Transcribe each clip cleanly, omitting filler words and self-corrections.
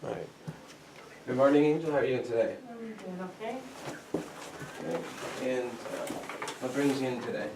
Alright. Good morning, Angel. How are you doing today? I'm doing okay. Okay. And what brings you in today?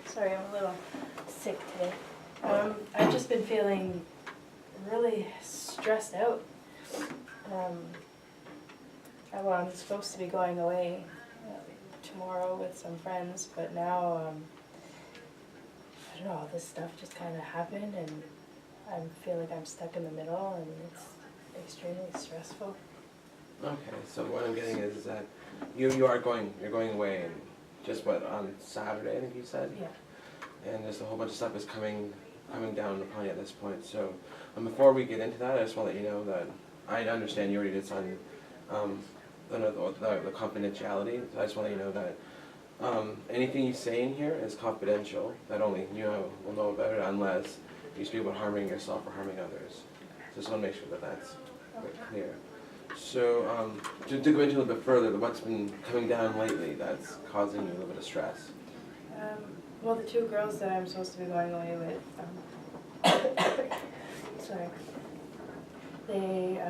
Sorry, I'm a little sick today. I've just been feeling really stressed out. Well, I'm supposed to be going away tomorrow with some friends, but now, I don't know, all this stuff just kind of happened and I feel like I'm stuck in the middle and it's extremely stressful. Okay, so what I'm getting is that you're going away and just on Saturday, I think you said? Yeah. And there's a whole bunch of stuff is coming down upon you at this point. So before we get into that, I just want to let you know that I understand you already did sign the confidentiality. So I just want to let you know that anything you say in here is confidential. That only you will know about it unless you speak about harming yourself or harming others. So just want to make sure that that's clear. So to go into a little bit further, what's been coming down lately that's causing you a little bit of stress? Well, the two girls that I'm supposed to be going away with, sorry, they,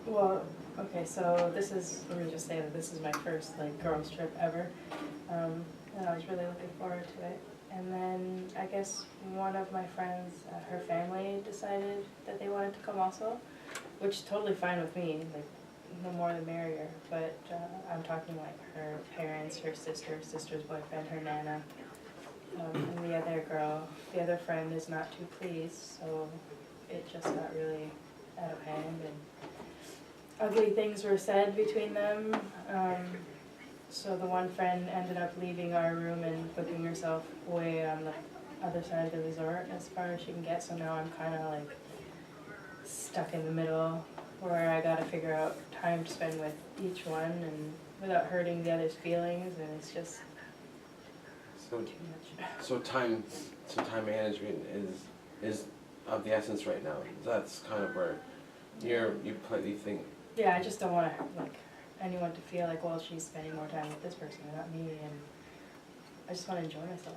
well, okay, so let me just say that this is my first, girls' trip ever, and I was really looking forward to it. And then, I guess one of my friends, her family decided that they wanted to come also, which is totally fine with me, no more the merrier, but I'm talking her parents, her sister's boyfriend, her nana, and the other friend is not too pleased, so it just got really out of hand and ugly things were said between them. So the one friend ended up leaving our room and booking herself way on the other side of the resort as far as she can get, so now I'm kind of stuck in the middle where I gotta figure out time to spend with each one and without hurting the other's feelings, and it's just too much. So time management is of the essence right now. That's kind of where you politely think. Yeah, I just don't want anyone to feel well, she's spending more time with this person and not me, and I just want to enjoy myself.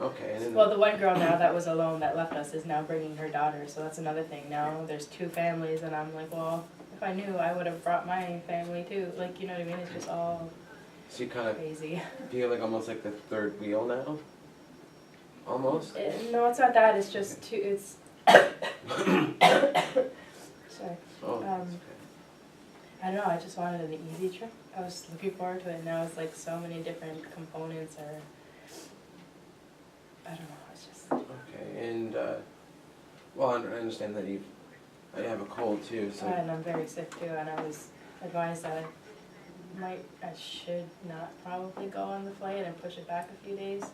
Okay. And then well, the one girl now that was alone that left us is now bringing her daughter, so that's another thing. Now there's two families, and I'm well, if I knew, I would have brought my family too. You know what I mean? It's just all so you kind of crazy. feel almost like the third wheel now? Almost? No, it's not that. It's just two. It's sorry. Oh, that's okay. I don't know. I just wanted an easy trip. I was looking forward to it. And now it's so many different components, or I don't know. It's just okay. And well, I understand that you have a cold too. So and I'm very sick too. And I was advised that I should not probably go on the flight and push it back a few days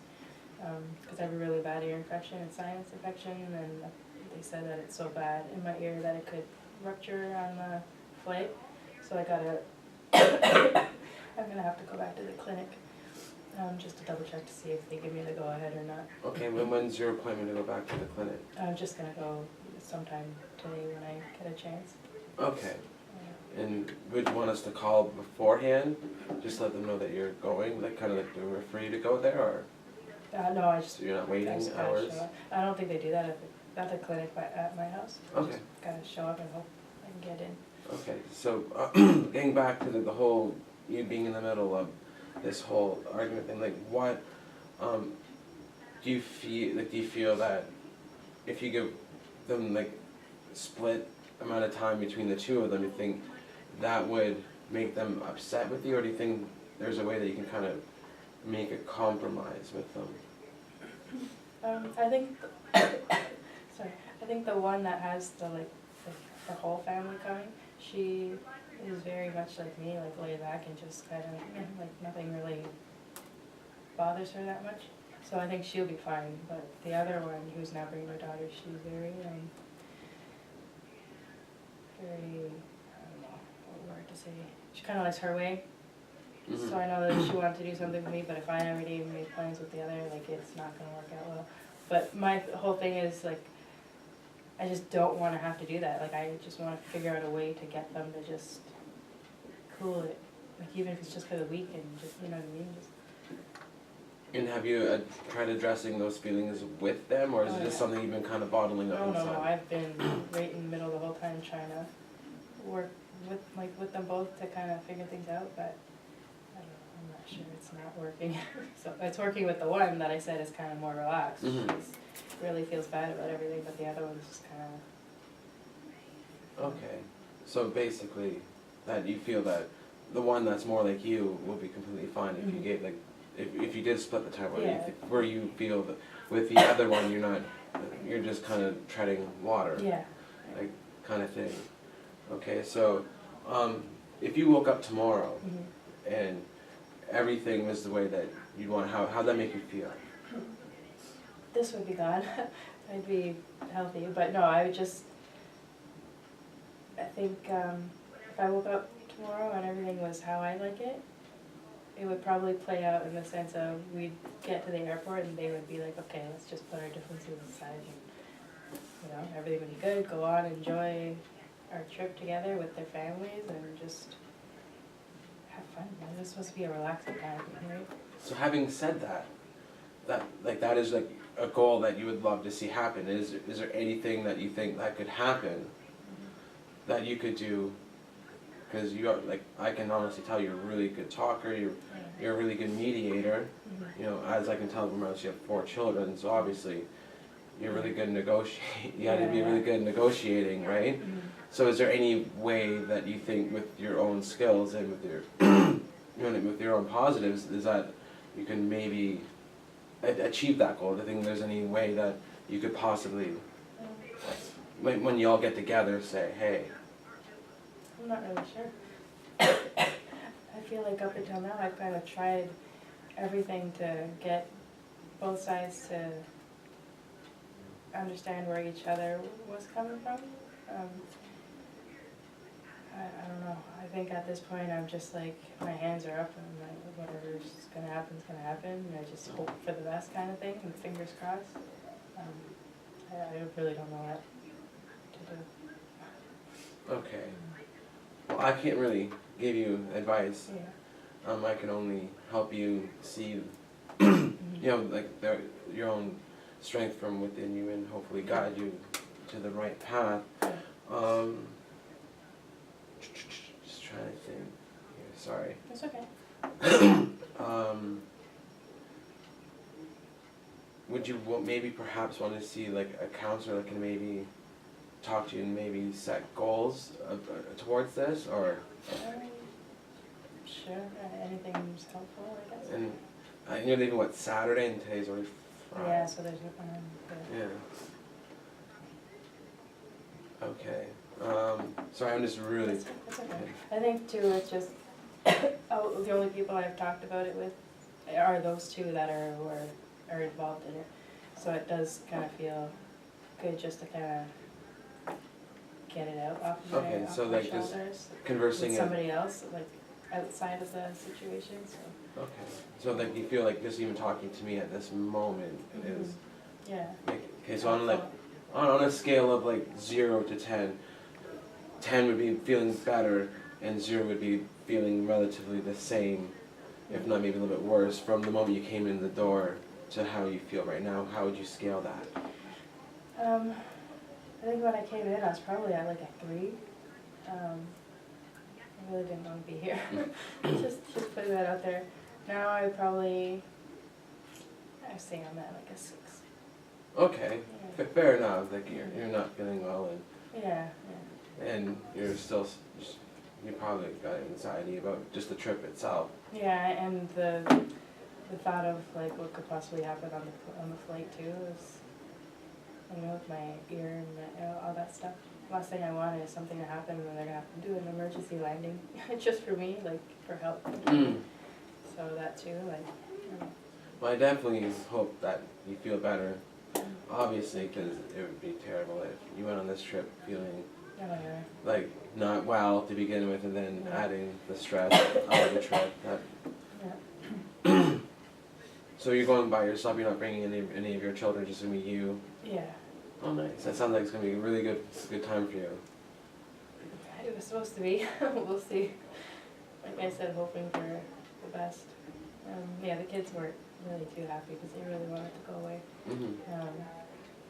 because I have a really bad ear infection and sinus infection, and they said that it's so bad in my ear that it could rupture on the flight. So I gotta, I'm gonna have to go back to the clinic just to double check to see if they give me the go ahead or not. Okay, when's your appointment to go back to the clinic? I'm just gonna go sometime today when I get a chance. Okay. And would you want us to call beforehand, just let them know that you're going, kind of we're free to go there, or? No, I just. So you're not waiting gotta hours? show up. I don't think they do that at the clinic at my house. Okay. Just gotta show up and hope I can get in. Okay, so getting back to the whole, you being in the middle of this whole argument thing, what do you feel that if you give them split amount of time between the two of them, you think that would make them upset with you, or do you think there's a way that you can kind of make a compromise with them? I think, sorry, I think the one that has the whole family coming, she is very much like me, laid back and just kind of, nothing really bothers her that much. So I think she'll be fine, but the other one who's now bringing her daughter, she's very, I don't know what word to say. She kind of likes her way. Mm-hmm. So I know that she wanted to do something with me, but if I already made plans with the other, it's not going to work out well. But my whole thing is, I just don't want to have to do that. I just want to figure out a way to get them to just cool it. Even if it's just for the week and just, you know what I mean? Just And have you tried addressing those feelings with them, or is Oh, it just yeah. something you've been kind of bottling up No, inside? no, no, I've been right in the middle the whole time trying to work with them both to kind of figure things out, but I don't know, I'm not sure it's not working. So it's working with the one that I said is kind of more relaxed. Mhm. She's really feels bad about everything, but the other one's just kind of. Okay, so basically, that you feel that the one that's more like you will be completely fine if you Mhm. gave, like, if you did split the time, Yeah. where you feel that with the other one you're not, you're just kind of treading water, Yeah. like, kind of thing. Okay, so, if you woke up tomorrow Mhm. and everything was the way that you want, how'd that make you feel? This would be gone. I'd be healthy, but no, I would just, I think if I woke up tomorrow and everything was how I like it, it would probably play out in the sense of we'd get to the airport and they would be like, okay, let's just put our differences aside and, you know, everything would be good, go on, enjoy our trip together with their families and just have fun. It's supposed to be a relaxing time, right? So having said that, that is like a goal that you would love to see happen. Is there anything that you think that could happen that you could do? Because you are, like, I can honestly tell you're a really good talker. You're a really good mediator. Mm-hmm. You know, as I can tell from us, you have 4 children, so obviously you're really good negotiating. You got to be really good at negotiating, right? Mm-hmm. So is there any way that you think with your own skills and with your you know, with your own positives is that you can maybe achieve that goal? Do you think there's any way that you could possibly, when you all get together, say, hey? I'm not really sure. I feel like up until now I've kind of tried everything to get both sides to understand where each other was coming from. I don't know. I think at this point I'm just like, my hands are up and I'm like, whatever's gonna happen is gonna happen. And I just hope for the best kind of thing and fingers crossed. I really don't know what to do. Okay. Well, I can't really give you advice. Yeah. I can only help you see, Mhm. you know, like your own strength from within you and hopefully guide you to the right path. Yeah. Just trying to think here, sorry. It's okay. Would you maybe perhaps want to see like a counselor that can maybe talk to you and maybe set goals towards this, or? Sure, anything's helpful, I guess. And you're leaving what, Saturday, and today's already Friday? Yeah, so there's Yeah. Okay. Sorry, I'm just really. It's okay. I think too, it's just, the only people I've talked about it with are those two that are involved in it. So it does kind of feel good just to kind of get it out off my, Okay, off so my like just shoulders conversing with it. somebody else, like outside of the situation, so. Okay. So like you feel like just even talking to me at this moment is. Yeah. Like, okay, so on like on a scale of like 0 to 10, 10 would be feeling better and 0 would be feeling relatively the same, if not maybe a little bit worse, from the moment you came in the door to how you feel right now. How would you scale that? I think when I came in, I was probably at like a 3. I really didn't want to be here. just putting that out there. Now I probably, I say I'm at like a 6. Okay, Yeah. fair enough. Like you're not feeling well, Yeah. and you're still you probably got anxiety about just the trip itself. Yeah, and the thought of like what could possibly happen on the flight too is, you know, with my ear and all that stuff. Last thing I want is something to happen and then they're gonna have to do an emergency landing just for me, like for help. So that too, like. Well, I definitely hope that you feel better. Obviously, because it would be terrible if you went on this trip feeling like not well to begin with, and then adding the stress of the trip. So you're going by yourself. You're not bringing any of your children. Just gonna be you. Yeah. Oh, nice. That sounds like it's gonna be a really good time for you. It was supposed to be. We'll see. Like I said, hoping for the best. Yeah, the kids weren't really too happy because they really wanted to go away. Mm-hmm.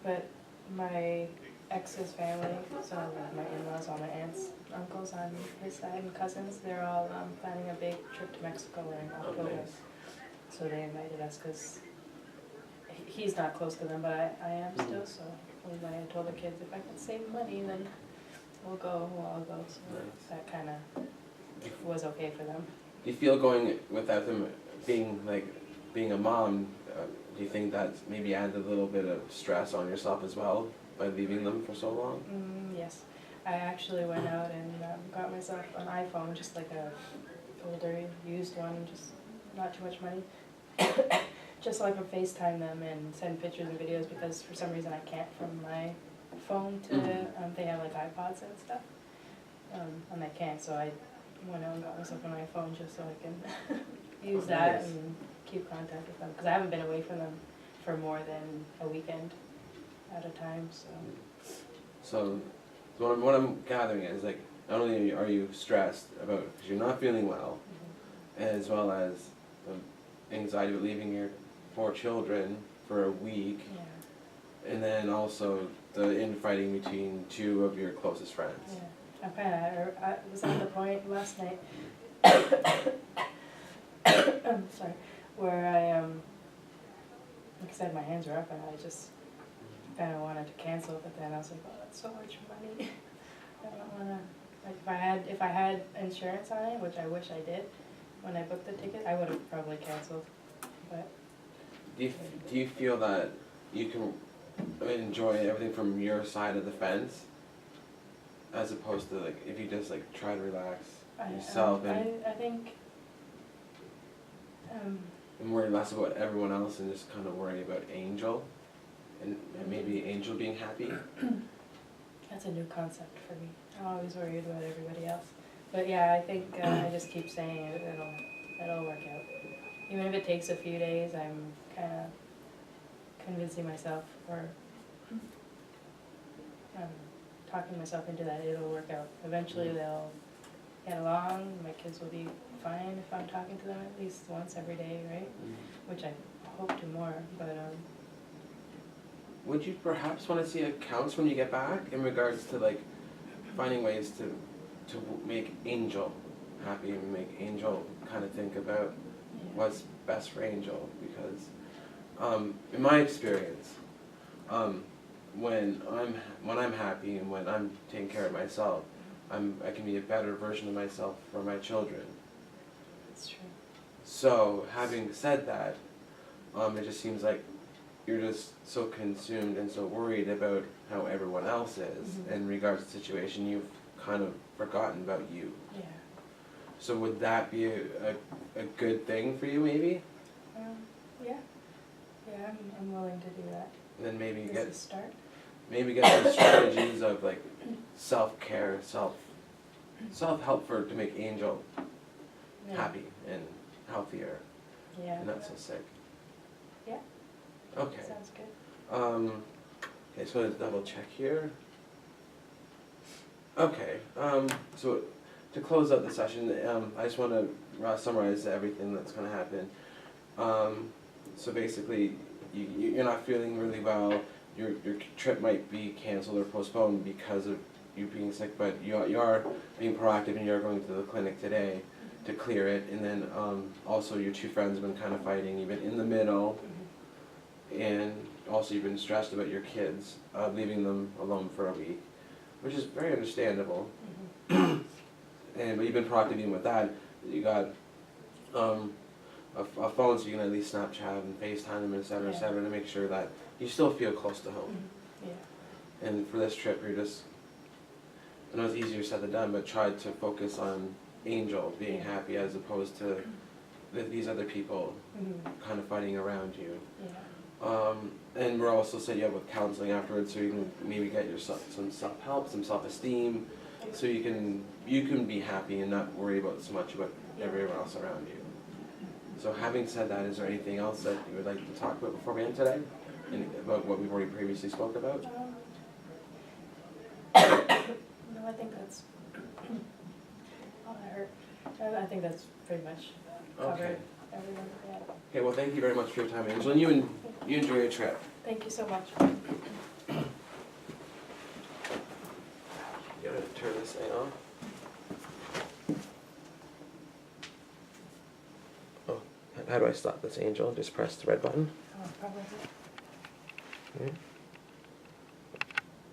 But my ex's family, so my in-laws, all my aunts, uncles on his side, and cousins, they're all planning a big trip to Mexico in Oh, October. nice. So they invited us because he's not close to them, but I am still. So I told the kids if I can save money, then we'll all go. So Nice. that kind of was okay for them. Do you feel going without them being a mom, do you think that maybe added a little bit of stress on yourself as well by leaving them for so long? Yes. I actually went out and got myself an iPhone, just like a older used one, just not too much money, just so I can FaceTime them and send pictures and videos because for some reason I can't from my phone to, they have like iPods and stuff, and I can't, so I went out and got myself an iPhone just so I can use that Nice. and keep contact with them, because I haven't been away from them for more than a weekend at a time, so. So what I'm gathering is like, not only are you stressed about, because you're not feeling well, as well as the anxiety of leaving your 4 children for a week, Yeah, and then also the infighting between 2 of your closest friends. yeah. I'm I was at the point last night, sorry, where like I said, my hands were up and I just kind of wanted to cancel, but then I was like, oh, that's so much money. I don't want to, like if I had insurance on it, which I wish I did, when I booked the ticket, I would have probably canceled, but. Do you feel that you can enjoy everything from your side of the fence, as opposed to like if you just like try to relax yourself I think, and worry less about everyone else and just kind of worry about Angel and maybe Angel being happy? that's a new concept for me. I'm always worried about everybody else. But yeah, I think I just keep saying it'll work out. Even if it takes a few days, I'm kind of convincing myself or talking myself into that it'll work out. Eventually they'll get along, my kids will be fine if I'm talking to them at least once every day, right? Which I hope to more, but Would you perhaps want to see a counselor when you get back in regards to like finding ways to make Angel happy and make Angel kind of think about what's best for Angel? Because in my experience, when I'm happy and when I'm taking care of myself, I can be a better version of myself for my children. it's true. So having said that, it just seems like you're just so consumed and so worried about how everyone else is in regards to the situation, you've kind of forgotten about you. Yeah. So would that be a good thing for you maybe? Yeah. Yeah, I'm willing to do that. And then maybe This get is a start. some strategies of like self-care, self-help to make Angel Yeah. happy and healthier Yeah. and not so sick. Yeah. Okay. Sounds good. Okay, so let's double check here. Okay, so to close out the session, I just want to summarize everything that's going to happen. So basically, you're not feeling really well. Your trip might be canceled or postponed because of you being sick, but you are being proactive and you're going to the clinic today to clear it. And then also your 2 friends have been kind of fighting. You've been in the middle, and also you've been stressed about your kids, leaving them alone for a week, which is very understandable. But you've been proactive even with that. You got a phone so you can at least Snapchat and FaceTime them, et cetera, to make sure that you still feel close to home. Yeah. And for this trip, you're just, I know it's easier said than done, but try to focus on Angel being happy as opposed to these other people kind of fighting around you. Yeah. And we're also setting you up with counseling afterwards, so you can maybe get yourself some self-help, some self-esteem, so you can be happy and not worry about so much about everyone else around you. So having said that, is there anything else that you would like to talk about before we end today? About what we've already previously spoke about? No, I think that's all I heard. I think that's pretty much covered. Okay. everyone, yeah. Okay, well, thank you very much for your time, Angela, and you enjoy your trip. Thank you so much. You gotta turn this thing off. Oh, how do I stop this, Angel? Just press the red button. Oh, probably. Okay.